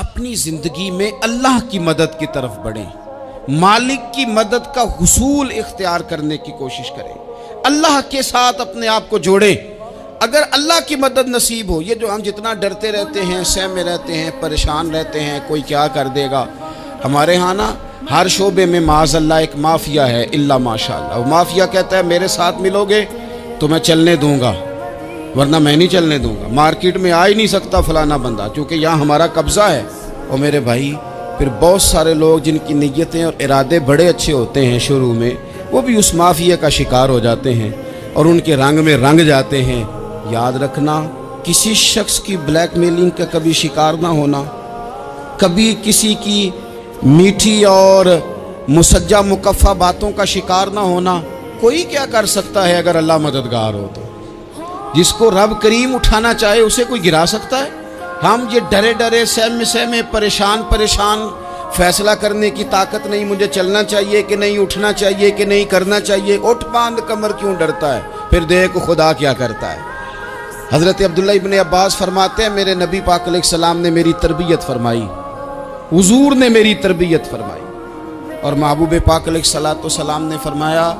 اپنی زندگی میں اللہ کی مدد کی طرف بڑھیں، مالک کی مدد کا حصول اختیار کرنے کی کوشش کریں، اللہ کے ساتھ اپنے آپ کو جوڑیں۔ اگر اللہ کی مدد نصیب ہو، یہ جو ہم جتنا ڈرتے رہتے ہیں، سہمے رہتے ہیں، پریشان رہتے ہیں کوئی کیا کر دے گا، ہمارے ہاں نا ہر شعبے میں معاذ اللہ ایک مافیا ہے، الا ماشاءاللہ۔ وہ مافیا کہتا ہے میرے ساتھ ملو گے تو میں چلنے دوں گا، ورنہ میں نہیں چلنے دوں گا، مارکیٹ میں آ ہی نہیں سکتا فلانا بندہ، چونکہ یہاں ہمارا قبضہ ہے۔ اور میرے بھائی پھر بہت سارے لوگ جن کی نیتیں اور ارادے بڑے اچھے ہوتے ہیں شروع میں، وہ بھی اس مافیا کا شکار ہو جاتے ہیں اور ان کے رنگ میں رنگ جاتے ہیں۔ یاد رکھنا، کسی شخص کی بلیک میلنگ کا کبھی شکار نہ ہونا، کبھی کسی کی میٹھی اور مسجع مکفہ باتوں کا شکار نہ ہونا۔ کوئی کیا کر سکتا ہے اگر اللہ مددگار ہو تو؟ جس کو رب کریم اٹھانا چاہے اسے کوئی گرا سکتا ہے؟ ہم یہ ڈرے ڈرے سہمے پریشان فیصلہ کرنے کی طاقت نہیں، مجھے چلنا چاہیے کہ نہیں، اٹھنا چاہیے کہ نہیں، کرنا چاہیے، اٹھ باندھ کمر کیوں ڈرتا ہے؟ پھر دیکھ خدا کیا کرتا ہے۔ حضرت عبداللہ ابن عباس فرماتے ہیں میرے نبی پاک علیہ السلام نے میری تربیت فرمائی، حضور نے میری تربیت فرمائی، اور محبوب پاک علیہ السلام نے فرمایا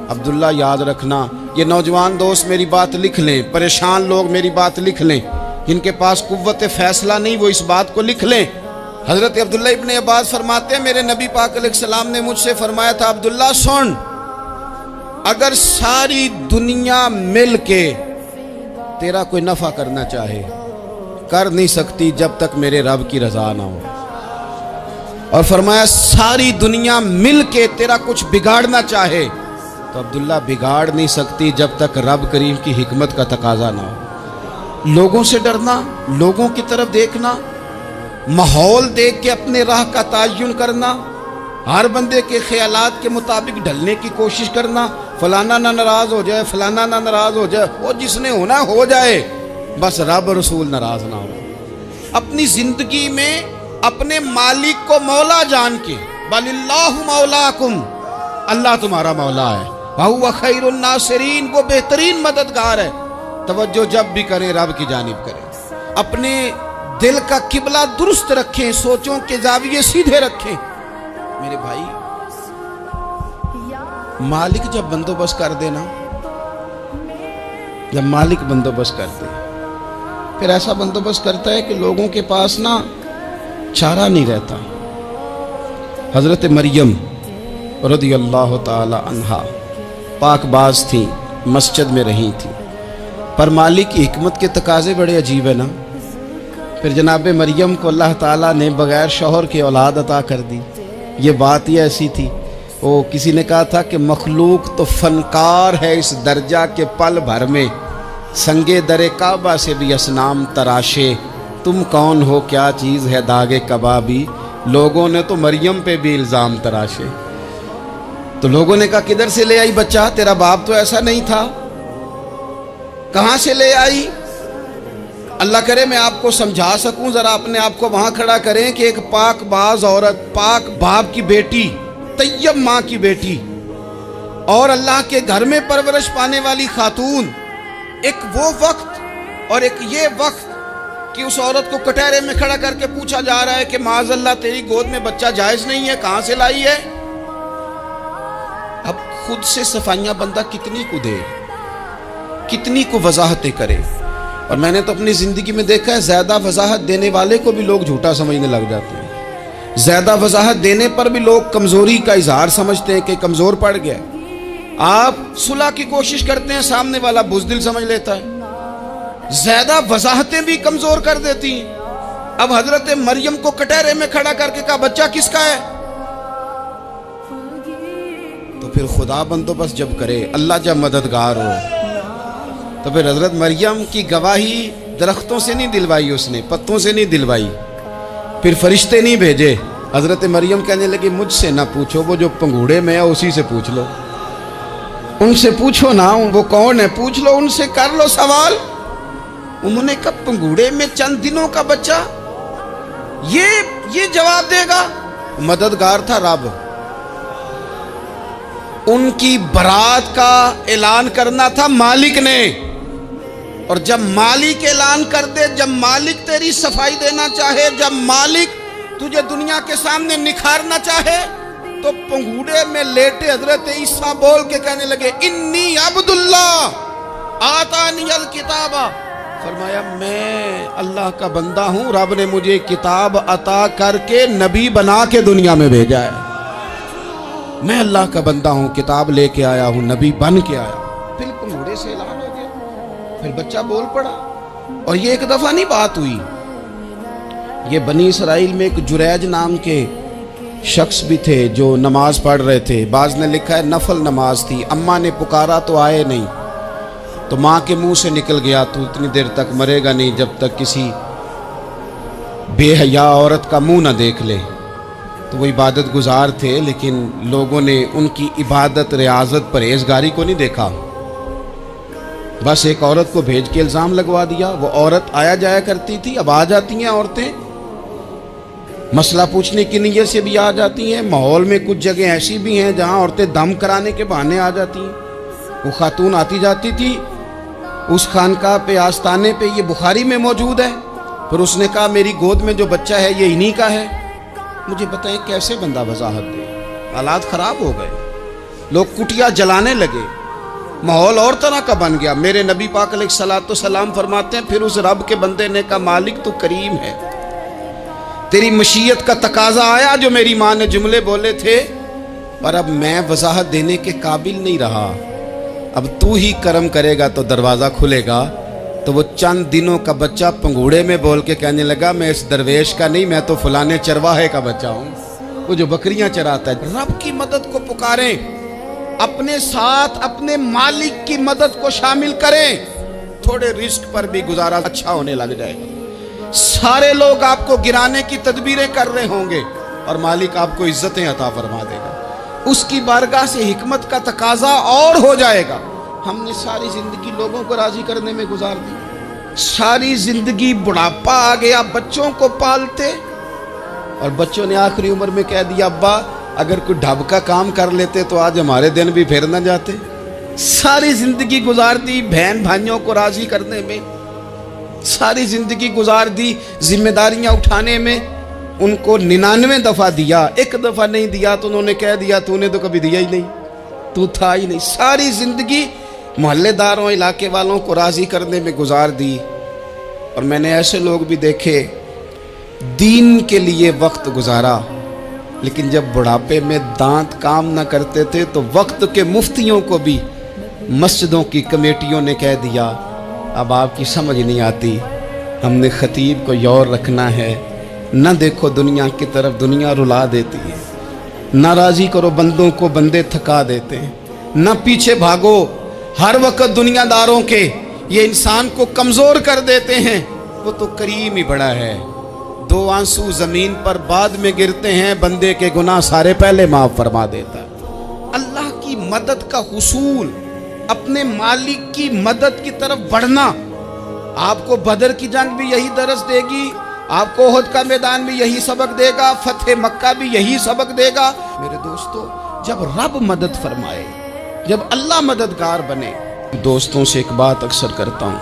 عبداللہ یاد رکھنا، یہ نوجوان دوست میری بات لکھ لیں، پریشان لوگ میری بات لکھ لیں، جن کے پاس قوت فیصلہ نہیں وہ اس بات کو لکھ لیں۔ حضرت عبداللہ ابن عباس فرماتے ہیں میرے نبی پاک علیہ السلام نے مجھ سے فرمایا تھا عبداللہ سن، اگر ساری دنیا مل کے تیرا کوئی نفع کرنا چاہے کر نہیں سکتی جب تک میرے رب کی رضا نہ ہو، اور فرمایا ساری دنیا مل کے تیرا کچھ بگاڑنا چاہے تو عبداللہ بگاڑ نہیں سکتی جب تک رب کریم کی حکمت کا تقاضا نہ ہو۔ لوگوں سے ڈرنا، لوگوں کی طرف دیکھنا، ماحول دیکھ کے اپنے راہ کا تعین کرنا، ہر بندے کے خیالات کے مطابق ڈھلنے کی کوشش کرنا، فلانا نہ ناراض ہو جائے، فلانا نہ ناراض ہو جائے، وہ جس نے ہونا ہو جائے، بس رب رسول ناراض نہ ہو۔ اپنی زندگی میں اپنے مالک کو مولا جان کے، بل اللہ مولاکم، اللہ تمہارا مولا ہے، وَهُوَ خَيْرُ النَّاصِرِينَ، وہ بہترین مددگار ہے۔ توجہ جب بھی کریں رب کی جانب کریں، اپنے دل کا قبلہ درست رکھیں، سوچوں کے زاویے سیدھے رکھیں۔ میرے بھائی مالک جب بندوبست کر دے نا، جب مالک بندوبست کر دے پھر ایسا بندوبست کرتا ہے کہ لوگوں کے پاس نا چارہ نہیں رہتا۔ حضرت مریم رضی اللہ تعالی عنہا پاک باز تھیں، مسجد میں رہی تھیں، پر مالک کی حکمت کے تقاضے بڑے عجیب ہیں نا۔ پھر جناب مریم کو اللہ تعالیٰ نے بغیر شوہر کے اولاد عطا کر دی۔ یہ بات ہی ایسی تھی، وہ کسی نے کہا تھا کہ مخلوق تو فنکار ہے اس درجہ کے پل بھر میں سنگے در کعبہ سے بھی اصنام تراشے، تم کون ہو کیا چیز ہے داغ کبابی، لوگوں نے تو مریم پہ بھی الزام تراشے۔ تو لوگوں نے کہا کدھر سے لے آئی بچہ، تیرا باپ تو ایسا نہیں تھا، کہاں سے لے آئی؟ اللہ کرے میں آپ کو سمجھا سکوں، ذرا اپنے آپ کو وہاں کھڑا کریں کہ ایک پاک باز عورت، پاک باپ کی بیٹی، طیب ماں کی بیٹی، اور اللہ کے گھر میں پرورش پانے والی خاتون، ایک وہ وقت اور ایک یہ وقت کہ اس عورت کو کٹہرے میں کھڑا کر کے پوچھا جا رہا ہے کہ معاذ اللہ تیری گود میں بچہ جائز نہیں ہے، کہاں سے لائی ہے؟ اب خود سے صفائیاں بندہ کتنی کو دے، کتنی کو وضاحتیں کرے۔ اور میں نے تو اپنی زندگی میں دیکھا ہے زیادہ وضاحت دینے والے کو بھی لوگ جھوٹا سمجھنے لگ جاتے ہیں، زیادہ وضاحت دینے پر بھی لوگ کمزوری کا اظہار سمجھتے ہیں کہ کمزور پڑ گیا۔ آپ صلح کی کوشش کرتے ہیں، سامنے والا بزدل سمجھ لیتا ہے، زیادہ وضاحتیں بھی کمزور کر دیتی ہیں۔ اب حضرت مریم کو کٹہرے میں کھڑا کر کے کہا بچہ کس کا ہے؟ تو پھر خدا بندوبست جب کرے، اللہ جب مددگار ہو، تو پھر حضرت مریم کی گواہی درختوں سے نہیں دلوائی، اس نے پتوں سے نہیں دلوائی، پھر فرشتے نہیں بھیجے۔ حضرت مریم کہنے لگی مجھ سے نہ پوچھو، وہ جو پنگوڑے میں ہے اسی سے پوچھ لو، ان سے پوچھو نا، وہ کون ہے پوچھ لو، ان سے کر لو سوال۔ انہوں نے کہا پنگوڑے میں چند دنوں کا بچہ، یہ جواب دے گا؟ مددگار تھا رب، ان کی برات کا اعلان کرنا تھا مالک نے، اور جب مالک اعلان کر دے، جب مالک تیری صفائی دینا چاہے، جب مالک تجھے دنیا کے سامنے نکھارنا چاہے، تو پنگوڑے میں لیٹے حضرت عیسیٰ بول کے کہنے لگے انی عبداللہ آتانی الکتاب، فرمایا میں اللہ کا بندہ ہوں، رب نے مجھے کتاب عطا کر کے نبی بنا کے دنیا میں بھیجا ہے، میں اللہ کا بندہ ہوں، کتاب لے کے آیا ہوں، نبی بن کے آیا ہوں۔ پھر پنگوڑے سے اعلان ہو گیا، پھر بچہ بول پڑا۔ اور یہ ایک دفعہ نہیں بات ہوئی، یہ بنی اسرائیل میں ایک جریج نام کے شخص بھی تھے جو نماز پڑھ رہے تھے، بعض نے لکھا ہے نفل نماز تھی، اماں نے پکارا تو آئے نہیں، تو ماں کے منہ سے نکل گیا تو اتنی دیر تک مرے گا نہیں جب تک کسی بے حیا عورت کا منہ نہ دیکھ لے۔ تو وہ عبادت گزار تھے، لیکن لوگوں نے ان کی عبادت ریاضت پرہیزگاری کو نہیں دیکھا، بس ایک عورت کو بھیج کے الزام لگوا دیا۔ وہ عورت آیا جایا کرتی تھی، اب آ جاتی ہیں عورتیں، مسئلہ پوچھنے کی نیت سے بھی آ جاتی ہیں۔ ماحول میں کچھ جگہ ایسی بھی ہیں جہاں عورتیں دم کرانے کے بہانے آ جاتی ہیں۔ وہ خاتون آتی جاتی تھی اس خانقاہ پہ، آستانے پہ، یہ بخاری میں موجود ہے۔ پھر اس نے کہا میری گود میں جو بچہ ہے یہ انہی کا ہے۔ مجھے بتائیں کیسے بندہ وضاحت دے؟ حالات خراب ہو گئے، لوگ کٹیا جلانے لگے، ماحول اور طرح کا بن گیا۔ میرے نبی پاک علیہ الصلوۃ والسلام فرماتے ہیں پھر اس رب کے بندے نے کہا مالک تو کریم ہے، تیری مشیت کا تقاضا آیا جو میری ماں نے جملے بولے تھے، پر اب میں وضاحت دینے کے قابل نہیں رہا، اب تو ہی کرم کرے گا تو دروازہ کھلے گا۔ تو وہ چند دنوں کا بچہ پنگوڑے میں بول کے کہنے لگا میں اس درویش کا نہیں، میں تو فلانے چرواہے کا بچہ ہوں، وہ جو بکریاں چراتا ہے۔ رب کی مدد کو پکاریں، اپنے ساتھ اپنے مالک کی مدد کو شامل کریں، تھوڑے رزق پر بھی گزارا اچھا ہونے لگ جائے گا۔ سارے لوگ آپ کو گرانے کی تدبیریں کر رہے ہوں گے اور مالک آپ کو عزتیں عطا فرما دے گا، اس کی بارگاہ سے حکمت کا تقاضا اور ہو جائے گا۔ ہم نے ساری زندگی لوگوں کو راضی کرنے میں گزار دی، ساری زندگی بڑھاپا آ گیا بچوں کو پالتے، اور بچوں نے آخری عمر میں کہہ دیا ابا اگر کوئی ڈھب کا کام کر لیتے تو آج ہمارے دن بھی پھر نہ جاتے۔ ساری زندگی گزار دی بہن بھائیوں کو راضی کرنے میں، ساری زندگی گزار دی ذمہ داریاں اٹھانے میں، ان کو 99 دفعہ دیا، ایک دفعہ نہیں دیا تو انہوں نے کہہ دیا تو نے تو کبھی دیا ہی نہیں، تو تھا ہی نہیں۔ ساری زندگی محلے داروں علاقے والوں کو راضی کرنے میں گزار دی۔ اور میں نے ایسے لوگ بھی دیکھے دین کے لیے وقت گزارا، لیکن جب بڑھاپے میں دانت کام نہ کرتے تھے تو وقت کے مفتیوں کو بھی مسجدوں کی کمیٹیوں نے کہہ دیا اب آپ کی سمجھ نہیں آتی، ہم نے خطیب کو یور رکھنا ہے، نہ دیکھو دنیا کی طرف، دنیا رلا دیتی ہے، نہ راضی کرو بندوں کو، بندے تھکا دیتے ہیں، نہ پیچھے بھاگو ہر وقت دنیا داروں کے، یہ انسان کو کمزور کر دیتے ہیں۔ وہ تو کریم ہی بڑا ہے، 2 آنسو زمین پر بعد میں گرتے ہیں، بندے کے گناہ سارے پہلے معاف فرما دیتا ہے۔ اللہ کی مدد کا حصول، اپنے مالک کی مدد کی طرف بڑھنا، آپ کو بدر کی جنگ بھی یہی درس دے گی، آپ کو احد کا میدان بھی یہی سبق دے گا، فتح مکہ بھی یہی سبق دے گا۔ میرے دوستو جب رب مدد فرمائے، جب اللہ مددگار بنے، دوستوں سے ایک بات اکثر کرتا ہوں،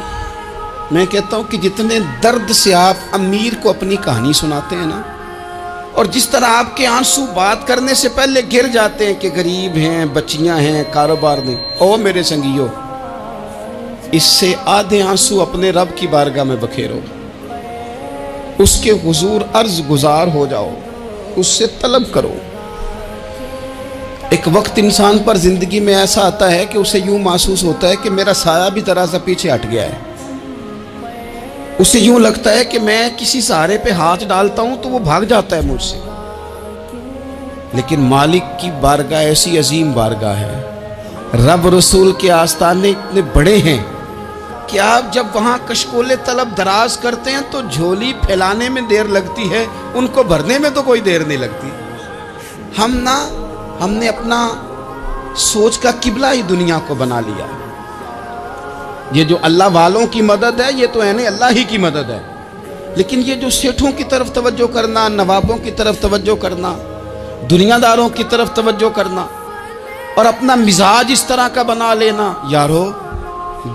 میں کہتا ہوں کہ جتنے درد سے آپ امیر کو اپنی کہانی سناتے ہیں نا، اور جس طرح آپ کے آنسو بات کرنے سے پہلے گر جاتے ہیں کہ غریب ہیں، بچیاں ہیں، کاروبار نہیں، او میرے سنگیو، اس سے آدھے آنسو اپنے رب کی بارگاہ میں بکھیرو، اس کے حضور عرض گزار ہو جاؤ، اس سے طلب کرو۔ ایک وقت انسان پر زندگی میں ایسا آتا ہے کہ اسے یوں محسوس ہوتا ہے کہ میرا سایہ بھی ذرا سا پیچھے ہٹ گیا ہے، اسے یوں لگتا ہے کہ میں کسی سہارے پہ ہاتھ ڈالتا ہوں تو وہ بھاگ جاتا ہے مجھ سے۔ لیکن مالک کی بارگاہ ایسی عظیم بارگاہ ہے، رب رسول کے آستانے اتنے بڑے ہیں کہ آپ جب وہاں کشکول طلب دراز کرتے ہیں تو جھولی پھیلانے میں دیر لگتی ہے، ان کو بھرنے میں تو کوئی دیر نہیں لگتی۔ ہم نے اپنا سوچ کا قبلہ ہی دنیا کو بنا لیا۔ یہ جو اللہ والوں کی مدد ہے یہ تو ہے نہیں، اللہ ہی کی مدد ہے، لیکن یہ جو سیٹھوں کی طرف توجہ کرنا، نوابوں کی طرف توجہ کرنا، دنیا داروں کی طرف توجہ کرنا، اور اپنا مزاج اس طرح کا بنا لینا، یارو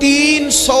300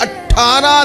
18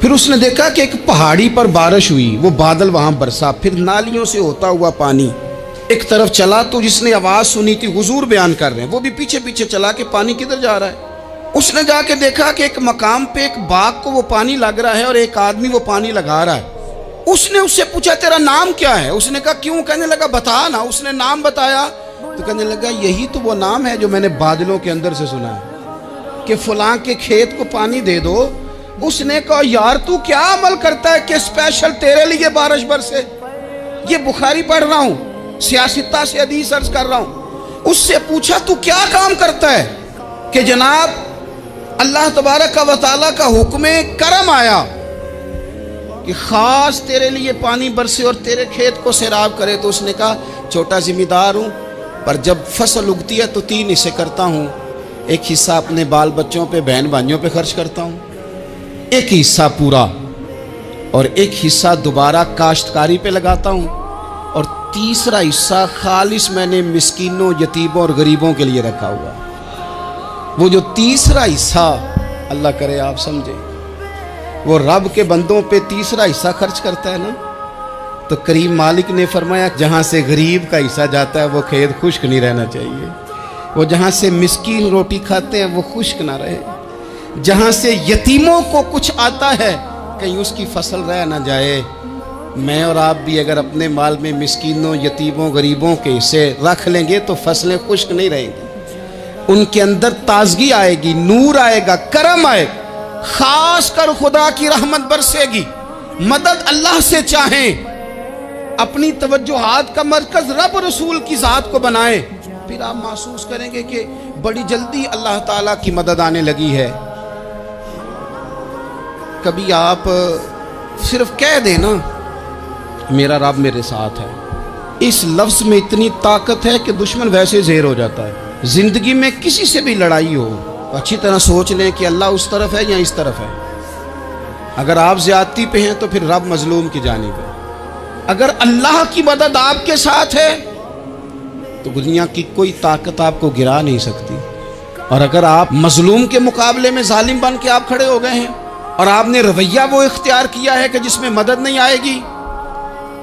پھر اس نے دیکھا کہ ایک پہاڑی پر بارش ہوئی، وہ بادل وہاں برسا، پھر نالیوں سے ہوتا ہوا پانی ایک طرف چلا۔ تو جس نے آواز سنی تھی، حضور بیان کر رہے ہیں، وہ بھی پیچھے پیچھے چلا کہ پانی کدھر جا رہا ہے۔ اس نے جا کے دیکھا کہ ایک مقام پہ ایک باغ کو وہ پانی لگ رہا ہے اور ایک آدمی وہ پانی لگا رہا ہے۔ اس نے اس سے پوچھا تیرا نام کیا ہے؟ اس نے کہا کیوں؟ کہنے لگا بتا نا۔ اس نے نام بتایا تو کہنے لگا یہی تو وہ نام ہے جو میں نے بادلوں کے اندر سے سنا ہے کہ فلاں کے کھیت کو پانی دے دو۔ اس نے کہا یار تو کیا عمل کرتا ہے کہ اسپیشل تیرے لیے بارش برسے؟ یہ بخاری پڑھ رہا ہوں، سیاستہ سے حدیث عرض کر رہا ہوں۔ اس سے پوچھا تو کیا کام کرتا ہے کہ جناب اللہ تبارک و تعالیٰ کا حکم کرم آیا کہ خاص تیرے لیے پانی برسے اور تیرے کھیت کو سیراب کرے؟ تو اس نے کہا چھوٹا ذمہ دار ہوں، پر جب فصل اگتی ہے تو 3 حصے کرتا ہوں۔ ایک حصہ اپنے بال بچوں پہ، بہن بھائیوں پہ خرچ کرتا ہوں، ایک حصہ پورا، اور ایک حصہ دوبارہ کاشتکاری پہ لگاتا ہوں، اور تیسرا حصہ خالص میں نے مسکینوں، یتیموں اور غریبوں کے لیے رکھا ہوا۔ وہ جو تیسرا حصہ، اللہ کرے آپ سمجھیں، وہ رب کے بندوں پہ تیسرا حصہ خرچ کرتا ہے نا، تو کریم مالک نے فرمایا جہاں سے غریب کا حصہ جاتا ہے وہ کھیت خشک نہیں رہنا چاہیے، وہ جہاں سے مسکین روٹی کھاتے ہیں وہ خشک نہ رہے، جہاں سے یتیموں کو کچھ آتا ہے کہیں اس کی فصل رہ نہ جائے۔ میں اور آپ بھی اگر اپنے مال میں مسکینوں، یتیموں، غریبوں کے حصے رکھ لیں گے تو فصلیں خشک نہیں رہیں گی، ان کے اندر تازگی آئے گی، نور آئے گا، کرم آئے گا، خاص کر خدا کی رحمت برسے گی۔ مدد اللہ سے چاہیں، اپنی توجہات کا مرکز رب رسول کی ذات کو بنائیں، پھر آپ محسوس کریں گے کہ بڑی جلدی اللہ تعالیٰ کی مدد آنے لگی ہے۔ کبھی آپ صرف کہہ دیں نا میرا رب میرے ساتھ ہے، اس لفظ میں اتنی طاقت ہے کہ دشمن ویسے زیر ہو جاتا ہے۔ زندگی میں کسی سے بھی لڑائی ہو، اچھی طرح سوچ لیں کہ اللہ اس طرف ہے یا اس طرف ہے۔ اگر آپ زیادتی پہ ہیں تو پھر رب مظلوم کی جانب ہے۔ اگر اللہ کی مدد آپ کے ساتھ ہے تو دنیا کی کوئی طاقت آپ کو گرا نہیں سکتی، اور اگر آپ مظلوم کے مقابلے میں ظالم بن کے آپ کھڑے ہو گئے ہیں اور آپ نے رویہ وہ اختیار کیا ہے کہ جس میں مدد نہیں آئے گی،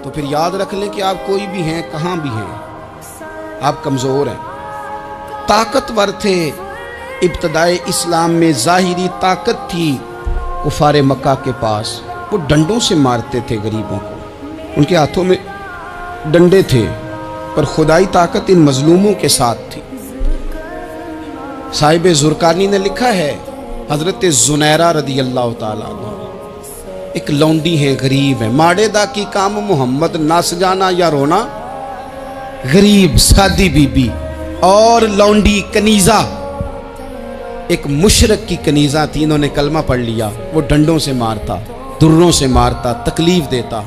تو پھر یاد رکھ لیں کہ آپ کوئی بھی ہیں، کہاں بھی ہیں، آپ کمزور ہیں۔ طاقتور تھے ابتدائے اسلام میں، ظاہری طاقت تھی کفار مکہ کے پاس، وہ ڈنڈوں سے مارتے تھے غریبوں کو، ان کے ہاتھوں میں ڈنڈے تھے، پر خدائی طاقت ان مظلوموں کے ساتھ تھی۔ صاحب زرقانی نے لکھا ہے، حضرت زنیرہ رضی اللہ تعالیٰ عنہ ایک لونڈی ہے، غریب ہے، ماڑے دا کی کام محمد نس جانا یا رونا، غریب سادی بی بی اور لونڈی کنیزہ، ایک مشرک کی کنیزہ تھی، انہوں نے کلمہ پڑھ لیا، وہ ڈنڈوں سے مارتا، دروں سے مارتا، تکلیف دیتا۔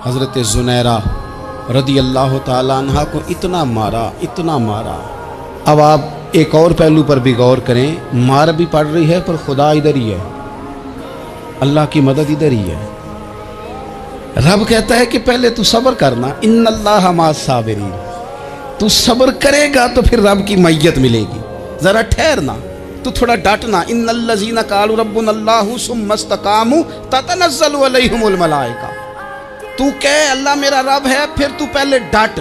حضرت زنیرہ رضی اللہ تعالیٰ عنہ کو اتنا مارا، اتنا مارا۔ اب آپ ایک اور پہلو پر بھی غور کریں، مار بھی پڑ رہی ہے پر خدا ادھر ہی ہے، اللہ کی مدد ادھر ہی ہے۔ رب کہتا ہے کہ پہلے تو صبر کرنا، ان اللہ مع الصابرین، تو صبر کرے گا تو پھر رب کی معیت ملے گی، ذرا ٹھہرنا، تو تھوڑا ڈٹنا۔ ان الذین قالوا ربنا اللہ ثم استقاموا تتنزل علیہم الملائکہ، تو کہے اللہ میرا رب ہے، پھر تو پہلے ڈٹ،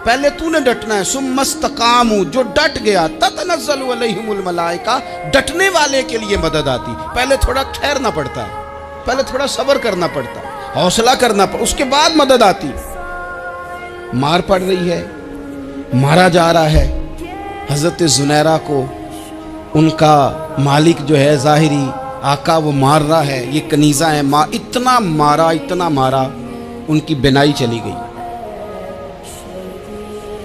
پہلے تو نے ڈٹنا ہے۔ ثم استقاموا، جو ڈٹ گیا، تتنزل علیہم الملائکہ، ڈٹنے والے کے لیے مدد آتی، پہلے تھوڑا ٹھہرنا پڑتا ہے، پہلے تھوڑا صبر کرنا پڑتا ہے، حوصلہ کرنا پڑتا، اس کے بعد مدد آتی۔ مار پڑ رہی ہے، مارا جا رہا ہے حضرت زنیرہ کو، ان کا مالک جو ہے ظاہری آقا وہ مار رہا ہے، یہ کنیزہ ہے، اتنا مارا اتنا مارا، ان کی بینائی چلی گئی،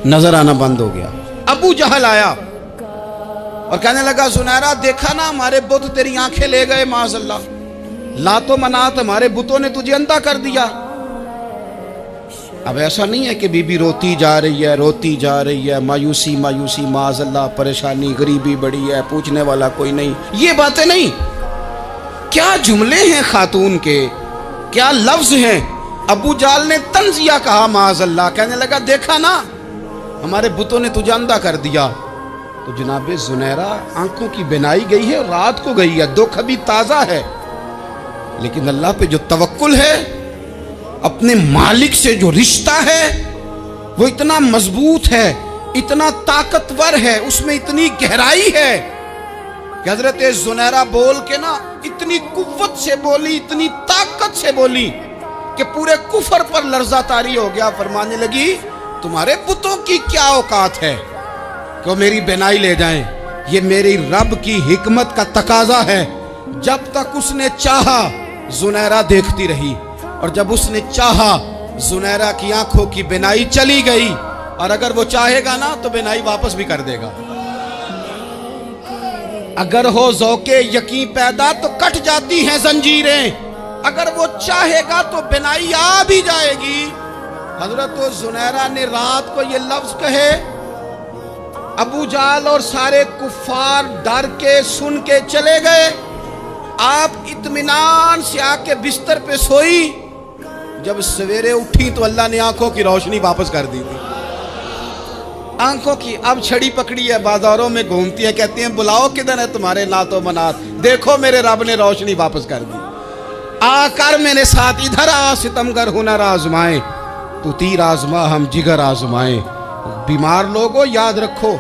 نظر آنا بند ہو گیا۔ ابو جہل آیا اور کہنے لگا زنیرہ دیکھا نا ہمارے بت تیری آنکھیں لے گئے، معاذ اللہ، لات و منات ہمارے بتوں نے تجھے اندھا کر دیا۔ اب ایسا نہیں ہے کہ بی بی روتی جا رہی ہے، روتی جا رہی ہے، مایوسی مایوسی، معاذ اللہ، پریشانی، غریبی بڑی ہے، پوچھنے والا کوئی نہیں، یہ باتیں نہیں۔ کیا جملے ہیں خاتون کے، کیا لفظ ہیں۔ ابو جال نے تنزیہ کہا، معاذ اللہ، کہنے لگا دیکھا نا ہمارے بتوں نے تجھے اندھا کر دیا۔ تو جناب زنیرہ آنکھوں کی بینائی گئی ہے، رات کو گئی ہے، دکھ ابھی تازہ ہے، لیکن اللہ پہ جو توکل ہے، اپنے مالک سے جو رشتہ ہے وہ اتنا مضبوط ہے، اتنا طاقتور ہے، اس میں اتنی گہرائی ہے کہ حضرت زنیرہ بول کے نا اتنی قوت سے بولی، اتنی طاقت سے بولی کہ پورے کفر پر لرزہ طاری ہو گیا۔ فرمانے لگی تمہارے بتوں کی کیا اوقات ہے کہ وہ میری بینائی لے جائیں، یہ میری رب کی حکمت کا تقاضا ہے۔ جب تک اس نے چاہا زنیرہ دیکھتی رہی، اور جب اس نے چاہا زنیرہ کی آنکھوں کی بینائی چلی گئی، اور اگر وہ چاہے گا نا تو بینائی واپس بھی کر دے گا۔ اگر ہو ذوق یقین پیدا تو کٹ جاتی ہیں زنجیریں، اگر وہ چاہے گا تو بینائی آ بھی جائے گی۔ حضرت زنیرہ نے رات کو یہ لفظ کہے، ابو جہل اور سارے کفار ڈر کے سن کے چلے گئے، آپ اطمینان سے آ کے بستر پہ سوئی۔ جب سویرے اٹھی تو اللہ نے آنکھوں کی روشنی واپس کر دی تھی۔ آنکھوں کی اب چھڑی پکڑی ہے، بازاروں میں گھومتی ہے، کہتی ہیں بلاؤ کدھر ہے تمہارے نات و منات، دیکھو میرے رب نے روشنی واپس کر دی۔ آ کر میرے ساتھ ادھر آ، ستمگر ہنر آزمائے، تو تیر آزما ہم جگر آزمائے۔ بیمار لوگوں یاد رکھو،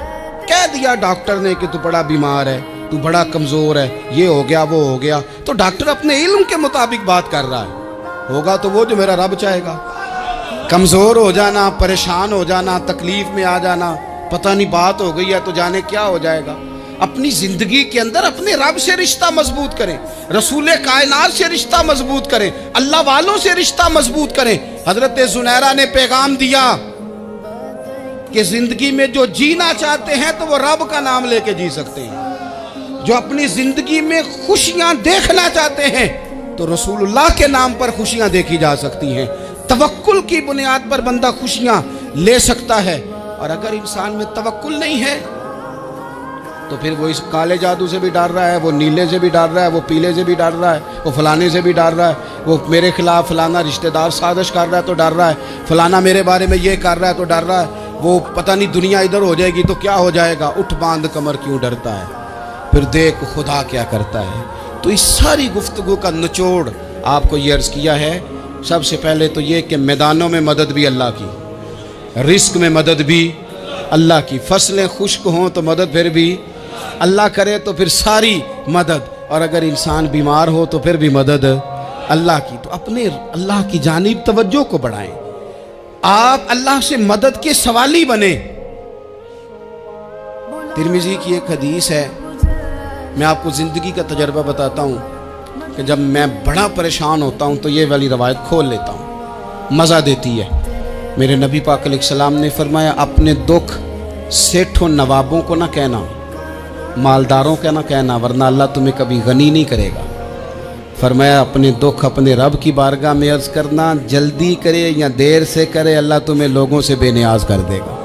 کہہ دیا ڈاکٹر نے کہ تو بڑا بیمار ہے، تو بڑا کمزور ہے، یہ ہو گیا وہ ہو گیا، تو ڈاکٹر اپنے علم کے مطابق بات کر رہا ہے، ہوگا تو وہ جو میرا رب چاہے گا۔ کمزور ہو جانا، پریشان ہو جانا، تکلیف میں آ جانا، پتہ نہیں بات ہو گئی ہے تو جانے کیا ہو جائے گا۔ اپنی زندگی کے اندر اپنے رب سے رشتہ مضبوط کریں، رسول کائنات سے رشتہ مضبوط کریں، اللہ والوں سے رشتہ مضبوط کریں۔ حضرت زنیرہ نے پیغام دیا کہ زندگی میں جو جینا چاہتے ہیں تو وہ رب کا نام لے کے جی سکتے ہیں، جو اپنی زندگی میں خوشیاں دیکھنا چاہتے ہیں تو رسول اللہ کے نام پر خوشیاں دیکھی جا سکتی ہیں۔ توکل کی بنیاد پر بندہ خوشیاں لے سکتا ہے، اور اگر انسان میں توکل نہیں ہے تو پھر وہ اس کالے جادو سے بھی ڈر رہا ہے، وہ نیلے سے بھی ڈر رہا ہے، وہ پیلے سے بھی ڈر رہا ہے، وہ فلانے سے بھی ڈر رہا ہے، وہ میرے خلاف فلانا رشتہ دار سازش کر رہا ہے تو ڈر رہا ہے، فلانا میرے بارے میں یہ کر رہا ہے تو ڈر رہا ہے، وہ پتہ نہیں دنیا ادھر ہو جائے گی تو کیا ہو جائے گا، اٹھ باندھ کمر کیوں ڈرتا ہے، پھر دیکھ خدا کیا کرتا ہے۔ تو اس ساری گفتگو کا نچوڑ آپ کو یہ عرض کیا ہے، سب سے پہلے تو یہ کہ میدانوں میں مدد بھی اللہ کی، رزق میں مدد بھی اللہ کی، فصلیں خشک ہوں تو مدد پھر بھی اللہ کرے، تو پھر ساری مدد، اور اگر انسان بیمار ہو تو پھر بھی مدد اللہ کی۔ تو اپنے اللہ کی جانب توجہ کو بڑھائیں، آپ اللہ سے مدد کے سوالی بنیں۔ ترمذی کی ایک حدیث ہے، میں آپ کو زندگی کا تجربہ بتاتا ہوں کہ جب میں بڑا پریشان ہوتا ہوں تو یہ والی روایت کھول لیتا ہوں، مزہ دیتی ہے۔ میرے نبی پاک علیہ السلام نے فرمایا اپنے دکھ سیٹھوں نوابوں کو نہ کہنا، مالداروں کا نہ کہنا، ورنہ اللہ تمہیں کبھی غنی نہیں کرے گا۔ فرمایا اپنے دکھ اپنے رب کی بارگاہ میں عرض کرنا، جلدی کرے یا دیر سے کرے اللہ تمہیں لوگوں سے بے نیاز کر دے گا۔